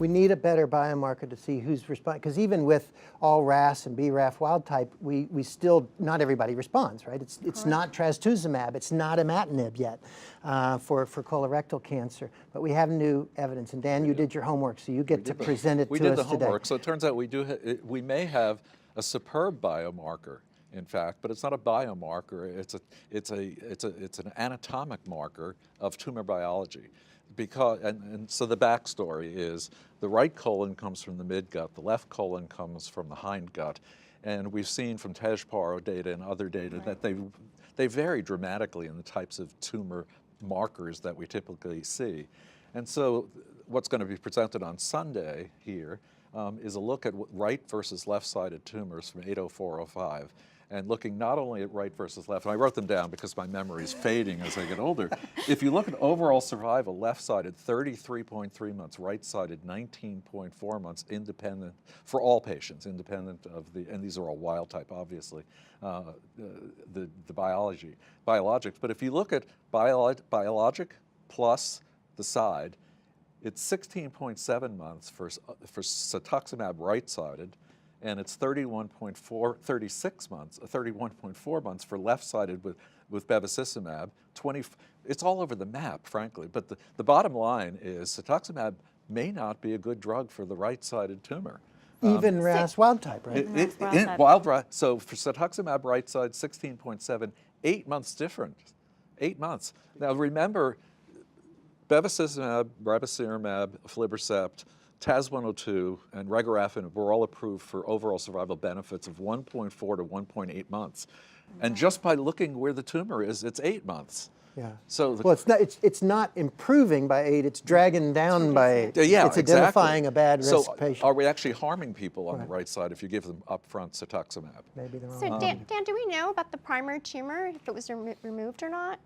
We need a better biomarker to see who's responding, because even with all RAS and BRAF wild type, we still, not everybody responds, right? It's not trastuzumab, it's not imatinib yet for colorectal cancer, but we have new evidence. And Dan, you did your homework, so you get to present it to us today. We did the homework, so it turns out we may have a superb biomarker, in fact, but it's not a biomarker. It's an anatomic marker of tumor biology. And so the backstory is the right colon comes from the midgut, the left colon comes from the hindgut, and we've seen from Tejparo data and other data that they vary dramatically in the types of tumor markers that we typically see. And so what's going to be presented on Sunday here is a look at right versus left-sided tumors from 80405. And looking not only at right versus left, and I wrote them down because my memory is fading as I get older. If you look at overall survival, left-sided 33.3 months, right-sided 19.4 months, independent for all patients, independent of and these are all wild type, obviously, the biologics. But if you look at biologic plus the side, it's 16.7 months for cetuximab right-sided, and it's 31.4 months for left-sided with bevacizumab. It's all over the map, frankly. But the bottom line is cetuximab may not be a good drug for the right-sided tumor. Even RAS wild type, right? So for cetuximab right side, 16.7, 8 months different. 8 months. Now remember, bevacizumab, ramucirumab, aflibercept, TAS-102, and regorafenib were all approved for overall survival benefits of 1.4 to 1.8 months. And just by looking where the tumor is, it's 8 months. Yeah. So well, it's not improving by 8, it's dragging down by 8. Yeah, it's identifying a bad risk patient. So are we actually harming people on the right side if you give them upfront cetuximab? Maybe they're wrong. So Dan, do we know about the primary tumor, if it was removed or not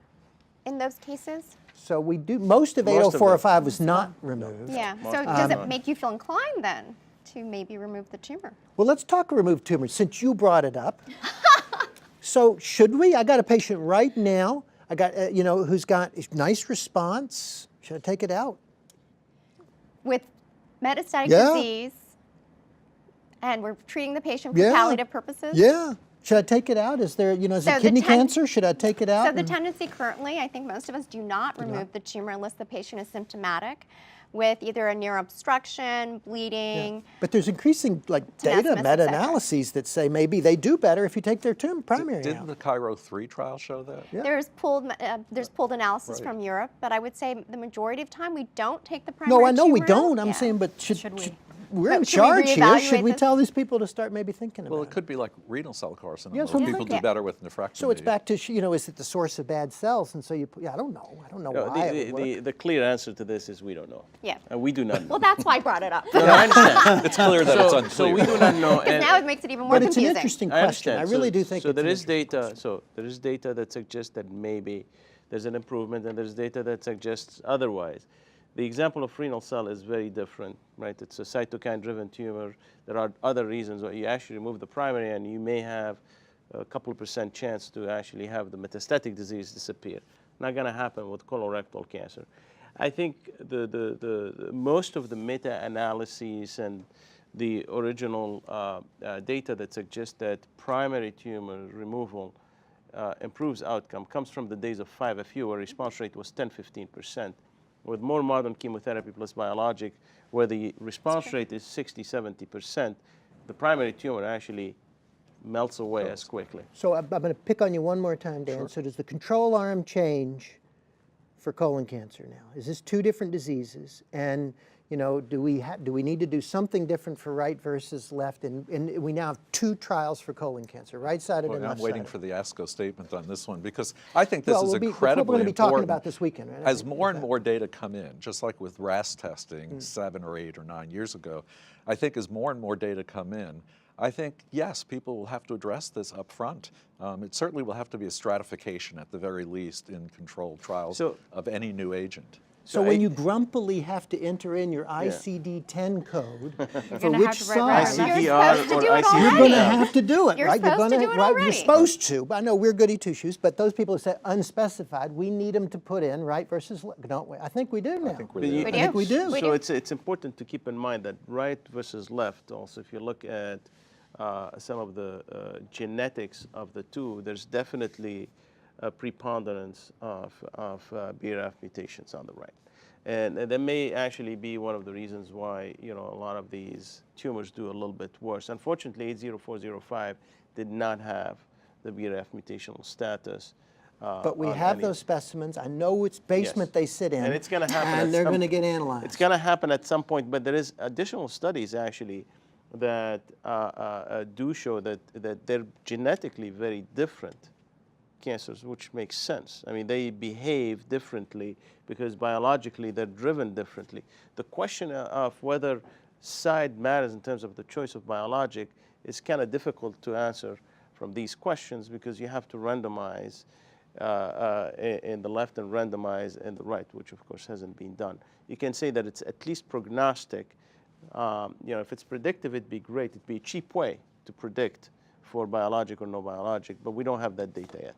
in those cases? So we do, most of 80405 was not removed. Yeah, so does it make you feel inclined then to maybe remove the tumor? Well, let's talk removed tumors since you brought it up. So should we? I got a patient right now, I got, who's got a nice response. Should I take it out? With metastatic disease, and we're treating the patient for palliative purposes? Yeah. Should I take it out? Is there, is it kidney cancer? Should I take it out? So the tendency currently, I think most of us do not remove the tumor unless the patient is symptomatic with either a neuroobstruction, bleeding. Yeah. But there's increasing data, meta-analyses that say maybe they do better if you take their primary out. Didn't the Cairo 3 trial show that? Yeah. There's pooled analysis from Europe, but I would say the majority of time we don't take the primary tumor. No, I know we don't. out. I'm saying, but should we? We're But in should we charge here. reevaluate Should we this? tell these people to start maybe thinking about it? Well, it could be like renal cell carcinoma. Yeah, that's where what I'm people thinking. do better with nephrectomy. So it's back to, is it the source of bad cells? And so I don't know. I don't know why it would work. The clear answer to this is we don't know. Yeah. And we do not know. Well, that's why I brought it up. No, I understand. It's clear that it's unclear. So we do not know. Because now it makes it even more But it's confusing. an interesting I question. I understand. really do think so. it's There an is interesting data. So there is data that suggests that maybe there's an improvement, and there's data that suggests otherwise. The example of renal cell is very different, right? It's a cytokine-driven tumor. There are other reasons why you actually remove the primary, and you may have a couple of % chance to actually have the metastatic disease disappear. Not going to happen with colorectal cancer. I think the most of the meta-analyses and the original data that suggests that primary tumor removal improves outcome comes from the days of 5FU, where response rate was 10–15%. With more modern chemotherapy plus biologic, where the response rate is 60–70%, the primary tumor actually melts away as quickly. So I'm going to pick on you one more time, Dan. Sure. So does the control arm change for colon cancer now? Is this 2 different diseases? And do we need to do something different for right versus left? And we now have 2 trials for colon cancer, right-sided and left-sided. I'm waiting for the ASCO statement on this one because I think this is incredibly important. We're going to be talking about this weekend, right? As more and more data come in, just like with RAS testing 7 or 8 or 9 years ago, I think as more and more data come in, I think, yes, people will have to address this up front. It certainly will have to be a stratification at the very least in controlled trials of any new agent. So when you grumpily have to enter in your ICD-10 code for gonna which have to write side, right You're supposed to do it you're already. going to have to do it, You're right? supposed to do it You're already. supposed to. I know we're goody two-shoes, but those people who say unspecified, we need them to put in right versus left, don't we? I think we do now. I think we But do. you- We I think do. we do. We So do. it's important to keep in mind that right versus left also, if you look at some of the genetics of the two, there's definitely a preponderance of BRAF mutations on the right. And that may actually be one of the reasons why, you know, a lot of these tumors do a little bit worse. Unfortunately, 80405 did not have the BRAF mutational status. But we on have any- those specimens. I know which basement Yes. they sit in. And it's gonna happen at And they're some- going to get analyzed. It's going to happen at some point, but there is additional studies actually that do show that they're genetically very different cancers, which makes sense. I mean, they behave differently because biologically they're driven differently. The question of whether side matters in terms of the choice of biologic is kind of difficult to answer from these questions because you have to randomize in the left and randomize in the right, which of course hasn't been done. You can say that it's at least prognostic. You know, if it's predictive, it'd be great. It'd be a cheap way to predict for biologic or no biologic, but we don't have that data yet.